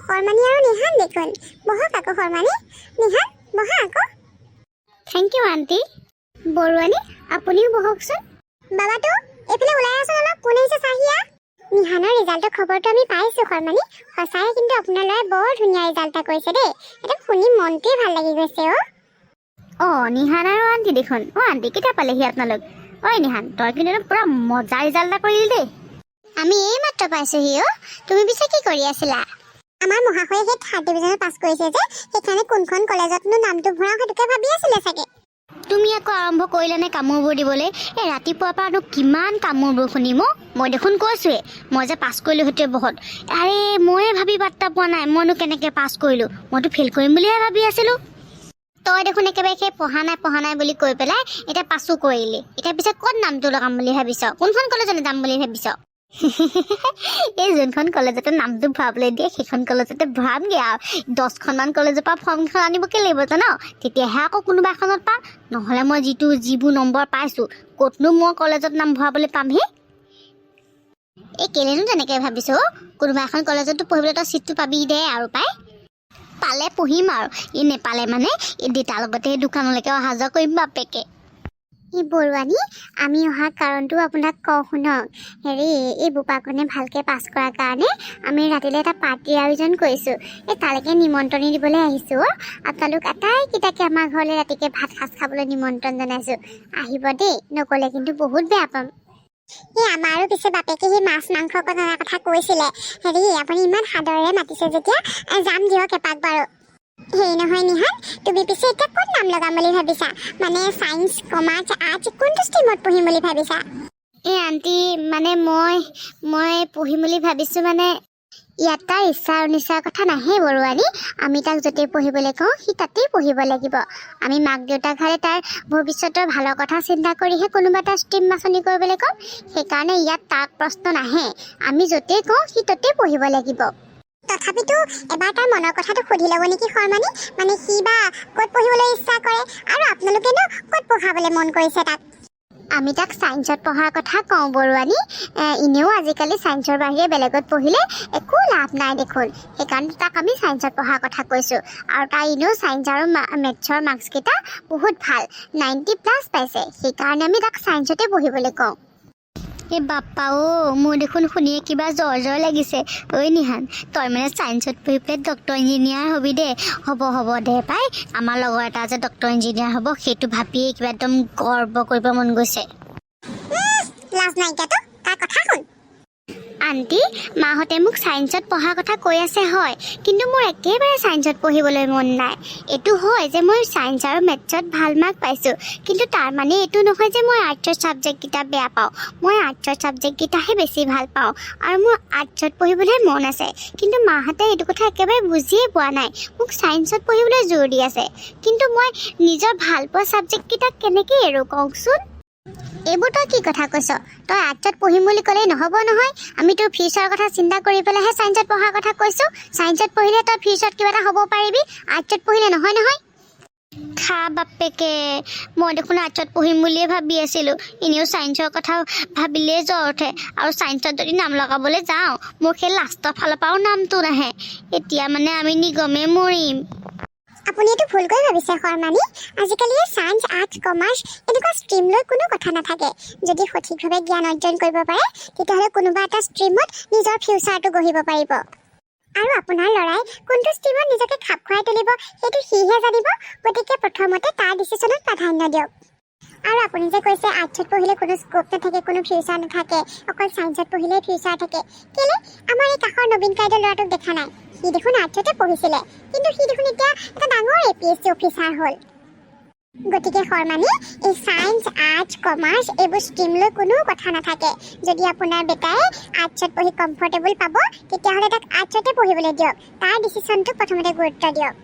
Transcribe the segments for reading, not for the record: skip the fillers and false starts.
শৰ্মানী আৰু নিহান দেখোন। বহক আকৌ শৰ্মানী, নিহান বহা আকৌ। Thank U aunty. বৰুৱানী আপুনিও বহকচোন। বাবাটো এইফালে ওলাই আছোন অলপ, কোন আহিছে চাহিয়া। নিহানৰ ৰিজাল্টৰ খবৰটো আমি পাইছোঁ শৰ্মানী। সঁচাই কিন্তু আপোনাৰ ল'ৰাই বৰ ধুনীয়া ৰিজাল্ট এটা কৰিছে দেই। একদম শুনি মনটোৱে ভাল লাগি গৈছে নিহান আৰু আণ্টি দেখোন। আণ্টি কেতিয়া পালেহি আপোনালোক? নিহান তই কিন্তু পুৰা মজা ৰিজাল্ট এটা কৰিলি দেই। আমি এইমাত্ৰ পাইছোঁহি। তুমি পিছে কি কৰি আছিলা? আমাৰ মহাশয়ে সেই 3rd ডিভিজনত পাছ কৰিছে যে, সেইকাৰণে কোনখন কলেজতনো নামটো ভৰাওঁ সেইটোকে ভাবি আছিলে চাগে। তুমি আকৌ আৰম্ভ কৰিলানে কামোৰবোৰ দিবলৈ? ৰাতিপুৱাৰ পৰানো কিমান কামোৰবোৰ শুনিম। মই দেখোন কৈছোঁৱে মই যে পাছ কৰিলোঁ সেইটোৱে বহুত। আৰে ময়ে ভাবি পাত্তা পোৱা নাই মইনো কেনেকৈ পাছ কৰিলোঁ। মইতো ফেইল কৰিম বুলিহে ভাবি আছিলোঁ। তই দেখোন একেবাৰে সেই পঢ়া নাই বুলি কৈ পেলাই এতিয়া পাছো কৰিলি। এতিয়া পিছে ক'ত নামটো লগাম বুলি ভাবিছ? কোনখন কলেজলৈ যাম বুলি ভাবিছ? এই যোনখন কলেজতে নামটো ভৰাবলৈ দিয়ে সেইখন কলেজতে ভৰামগৈ আৰু। 10খনমান কলেজৰ পৰা ফৰ্মখন আনিবকৈ লাগিব জান, তেতিয়াহে আকৌ কোনোবা এখনত পাম। নহ'লে মই যিবোৰ নম্বৰ পাইছোঁ ক'তনো মই কলেজত নাম ভৰাবলৈ পামহি। কেলেনো তেনেকৈ ভাবিছোঁ? কোনোবা এখন কলেজতো পঢ়িবলৈ তই ছিটটো পাবি দে আৰু পালে পঢ়িম আৰু। নেপালে মানে দেউতাৰ লগতে দোকানলৈকে অহা যোৱা কৰিম বাপেকে। বৰুৱানী আমি অহা কাৰণটো আপোনাক কওঁ শুনক। এই বোপাকনে ভালকৈ পাছ কৰাৰ কাৰণে আমি ৰাতিলৈ এটা পাৰ্টিৰ আয়োজন কৰিছোঁ। তালৈকে নিমন্ত্ৰণী দিবলৈ আহিছোঁ। আপোনালোক আটাইকেইটাকে আমাৰ ঘৰলৈ ৰাতিকৈ ভাত সাজ খাবলৈ নিমন্ত্ৰণ জনাইছোঁ। আহিব দেই, নগ'লে কিন্তু বহুত বেয়া পাম। আমাৰো পিছে বাপেকে সেই মাছ মাংস কথা কৈছিলে। আপুনি ইমান সাদৰেৰে মাতিছে যেতিয়া যাম দিয়ক এপাক বাৰু। নহয় নিহান, তুমি পিছে এতিয়া ক'ত নাম লগাম বুলি ভাবিছা? মানে ছায়েন্স, কমাৰ্চ, আৰ্টছ কোনটো ষ্ট্ৰীমত পঢ়িম বুলি ভাবিছা? আণ্টি মানে মই পঢ়িম বুলি ভাবিছোঁ। মানে ইয়াত তাৰ ইচ্ছা অনিচ্ছাৰ কথা নাহে বৰুৱানী। আমি তাক য'তেই পঢ়িবলৈ কওঁ সি তাতেই পঢ়িব লাগিব। আমি মাক দেউতাকহালে তাৰ ভৱিষ্যতৰ ভালৰ কথা চিন্তা কৰিহে কোনোবা এটা ষ্ট্ৰীম বাছনি কৰিবলৈ কওঁ। সেইকাৰণে ইয়াত তাৰ প্ৰশ্ন নাহে। আমি য'তেই কওঁ সি ত'তেই পঢ়িব লাগিব। তথাপিতো এবাৰ তাৰ মনৰ কথাটো সুধি ল'ব নেকি শৰ্মানী? মানে সি বা ক'ত পঢ়িবলৈ ইচ্ছা কৰে আৰু আপোনালোকেনো ক'ত পঢ়াবলৈ মন কৰিছে তাক? আমি তাক ছায়েন্সত পঢ়াৰ কথা কওঁ বৰুৱানী। এনেও আজিকালি ছায়েন্সৰ বাহিৰে বেলেগত পঢ়িলে একো লাভ নাই দেখোন। সেইকাৰণে তাক আমি ছায়েন্সত পঢ়াৰ কথা কৈছোঁ। আৰু তাৰ এনেও ছায়েন্স আৰু মেথছৰ মাৰ্কছকেইটা বহুত ভাল, 90+ পাইছে। সেইকাৰণে আমি তাক ছায়েন্সতে পঢ়িবলৈ কওঁ। বাপ্পা মোৰ দেখোন শুনিয়ে কিবা জ্বৰ লাগিছে। নিহান তই মানে ছায়েন্সত পঢ়ি পেলাই ডক্টৰ ইঞ্জিনিয়াৰ হবি দেই। হ'ব দে পাই। আমাৰ লগৰ এটা যে ডক্টৰ ইঞ্জিনিয়াৰ হ'ব সেইটো ভাবিয়ে কিবা একদম গৰ্ব কৰিব মন গৈছে। লাজ নাইকিয়াতো, তাৰ কথা শুন। আণ্টি মাহঁতে মোক ছায়েন্সত পঢ়াৰ কথা কৈ আছে হয়, কিন্তু মোৰ একেবাৰে ছায়েন্সত পঢ়িবলৈ মন নাই। এইটো হয় যে মই ছায়েন্স আৰু মেথছত ভাল মাৰ্ক পাইছোঁ, কিন্তু তাৰ মানে এইটো নহয় যে মই আৰ্টছৰ ছাবজেক্টকেইটা বেয়া পাওঁ। মই আৰ্টছৰ ছাবজেক্টকেইটাহে বেছি ভাল পাওঁ আৰু মোৰ আৰ্টছত পঢ়িবলৈ মন আছে। কিন্তু মাহঁতে এইটো কথা একেবাৰে বুজিয়ে পোৱা নাই। মোক ছায়েন্সত পঢ়িবলৈ জোৰ দি আছে, কিন্তু মই নিজৰ ভাল পোৱা ছাবজেক্টকেইটা কেনেকৈ এৰো কওকচোন? এইবোৰ তই কি কথা কৈছ? তই আৰ্টছত পঢ়িম বুলি ক'লেই নহ'ব নহয়। আমি তোৰ ফিউচাৰৰ কথা চিন্তা কৰি পেলাইহে ছায়েন্সত পঢ়াৰ কথা কৈছোঁ। ছায়েন্সত পঢ়িলে তই ফিউচাৰত কিবা এটা হ'ব পাৰিবি, আৰ্টছত পঢ়িলে নহয়। খা বাপেকে, মই দেখোন আৰ্টছত পঢ়িম বুলিয়ে ভাবি আছিলোঁ। এনেও ছায়েন্সৰ কথা ভাবিলেই জ্বৰ উঠে, আৰু ছায়েন্সত যদি নাম লগাবলৈ যাওঁ মোৰ সেই লাষ্টৰ ফালৰ পৰাও নামটো নাহে। এতিয়া মানে আমি নিগমে মৰিম। আপুনি এইটো ভুলকৈ ভাবিছে শৰ্মানী। আজিকালি ছায়েন্স, আৰ্টছ, কমাৰ্চ এনেকুৱা ষ্ট্ৰীম লৈ কোনো কথা নাথাকে। যদি সঠিকভাৱে জ্ঞান অৰ্জন কৰিব পাৰে তেতিয়াহ'লে কোনোবা এটা ষ্ট্ৰীমত নিজৰ ফিউচাৰটো গঢ়িব পাৰিব। আৰু আপোনাৰ ল'ৰাই কোনটো ষ্ট্ৰীমত নিজকে খাপ খুৱাই তুলিব সেইটো সিহে জানিব। গতিকে প্ৰথমতে তাৰ ডিচিশ্যনত প্ৰাধান্য দিয়ক। আৰু আপুনি যে কৈছে আৰ্টছত পঢ়িলে কোনো স্ক'প নাথাকে, কোনো ফিউচাৰ নাথাকে, অকল ছায়েন্সত পঢ়িলেই ফিউচাৰ থাকে। কেলে আমাৰ এই কাষৰ নবীন কাইদেউ ল'ৰাটোক দেখা নাই? সি দেখোন আৰ্টছতে পঢ়িছিলে, কিন্তু সি দেখোন এতিয়া এটা ডাঙৰ APSC অফিচাৰ হ'ল। গতিকে শৰ্মানী, এই ছায়েন্স, আৰ্টছ, কমাৰ্চ এইবোৰ ষ্ট্ৰীম লৈ কোনো কথা নাথাকে। যদি আপোনাৰ বেটাই আৰ্টছত পঢ়ি কমফৰ্টেবল পাব তেতিয়াহ'লে তাক আৰ্টছতে পঢ়িবলৈ দিয়ক। তাৰ ডিচিশ্যনটোক প্ৰথমতে গুৰুত্ব দিয়ক।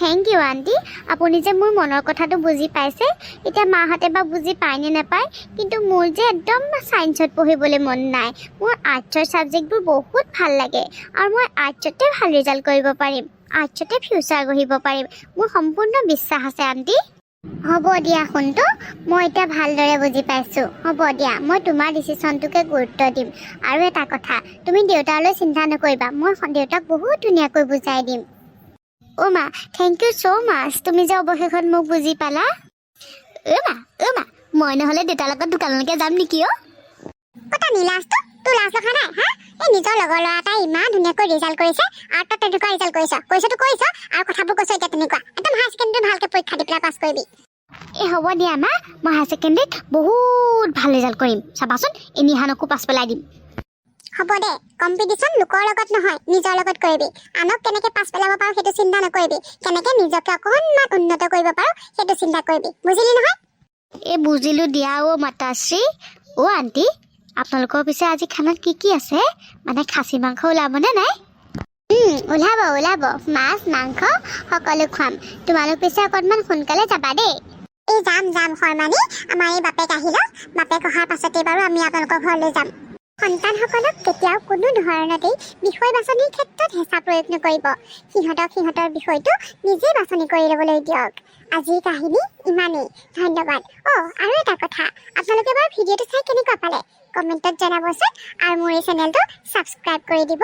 থেংক ইউ আণ্টি, আপুনি যে মোৰ মনৰ কথাটো বুজি পাইছে। এতিয়া মাহঁতে বা বুজি পায় নে নাপায়, কিন্তু মোৰ যে একদম ছায়েন্সত পঢ়িবলৈ মন নাই। মোৰ আৰ্টছৰ ছাবজেক্টবোৰ বহুত ভাল লাগে আৰু মই আৰ্টছতে ভাল ৰিজাল্ট কৰিব পাৰিম, আৰ্টছতে ফিউচাৰ গঢ়িব পাৰিম। মোৰ সম্পূৰ্ণ বিশ্বাস আছে আণ্টি। হ'ব দিয়া শুনটো, মই এতিয়া ভালদৰে বুজি পাইছোঁ। হ'ব দিয়া, মই তোমাৰ ডিচিশ্যনটোকে গুৰুত্ব দিম। আৰু এটা কথা, তুমি দেউতালৈ চিন্তা নকৰিবা, মই দেউতাক বহুত ধুনীয়াকৈ বুজাই দিম। অ' মা, থেংক ইউ ছ' মাছ, তুমি যে অৱশেষত মোক বুজি পালা। অ' মা, মই নহ'লে দেউতাৰ লগত দোকানলৈকে যাম নেকি অ'? কথা নীলাজটো, তোৰ লাজ লগা নাই হা? এই নিজৰ লগৰ ল'ৰা এটাই ইমান ধুনীয়াকৈ ৰিজাল্ট কৰিছে আৰু তই তেনেকুৱা ৰিজাল্ট কৰিছ আৰু কথাবোৰ কৈছ এতিয়া তেনেকুৱা। একদম হায়াৰ ছেকেণ্ডেৰী ভালকৈ পৰীক্ষা দি পেলাই পাছ কৰিবি। হ'ব দিয়া মা, মই হায়াৰ ছেকেণ্ডেৰীত বহুত ভাল ৰিজাল্ট কৰিম, চাবাচোন এনিহানকো পাছ পেলাই দিম। হ'ব দে, কম্পিটিশ্যন লোকৰ লগত নহয়, নিজৰ লগত কৰিবি। আনক কেনেকৈ পাছ পেলাব পাৰো সেইটো চিন্তা নকৰিবি, কেনেকৈ নিজকে অকণমান উন্নত কৰিব পাৰো সেইটো চিন্তা কৰিবি, বুজিলি নহয়? বুজিলোঁ দিয়া অ' মাতাশ্ৰী। অ' আণ্টি, আপোনালোকৰ পিছে আজি খানাত কি আছে? মানে খাচী মাংস ওলাবনে নাই? ওলাব, মাছ মাংস সকলো খুৱাম। তোমালোক পিছে অকণমান সোনকালে যাবা দেই। যাম শৰ্মানী, আমাৰ এই বাপেক আহি লওক, বাপেক অহাৰ পাছতে বাৰু আমি আপোনালোকৰ ঘৰলৈ যাম। সন্তানসকলক কেতিয়াও কোনো ধৰণতেই বিষয় বাছনিৰ ক্ষেত্ৰত হেঁচা প্ৰয়োগ নকৰিব। সিহঁতৰ বিষয়টো নিজেই বাছনি কৰি ল'বলৈ দিয়ক। আজিৰ কাহিনী ইমানেই, ধন্যবাদ। আৰু এটা কথা, আপোনালোকে বাৰু ভিডিঅ'টো চাই কেনেকুৱা পালে কমেণ্টত জনাবচোন, আৰু মোৰ এই চেনেলটো ছাবস্ক্ৰাইব কৰি দিব।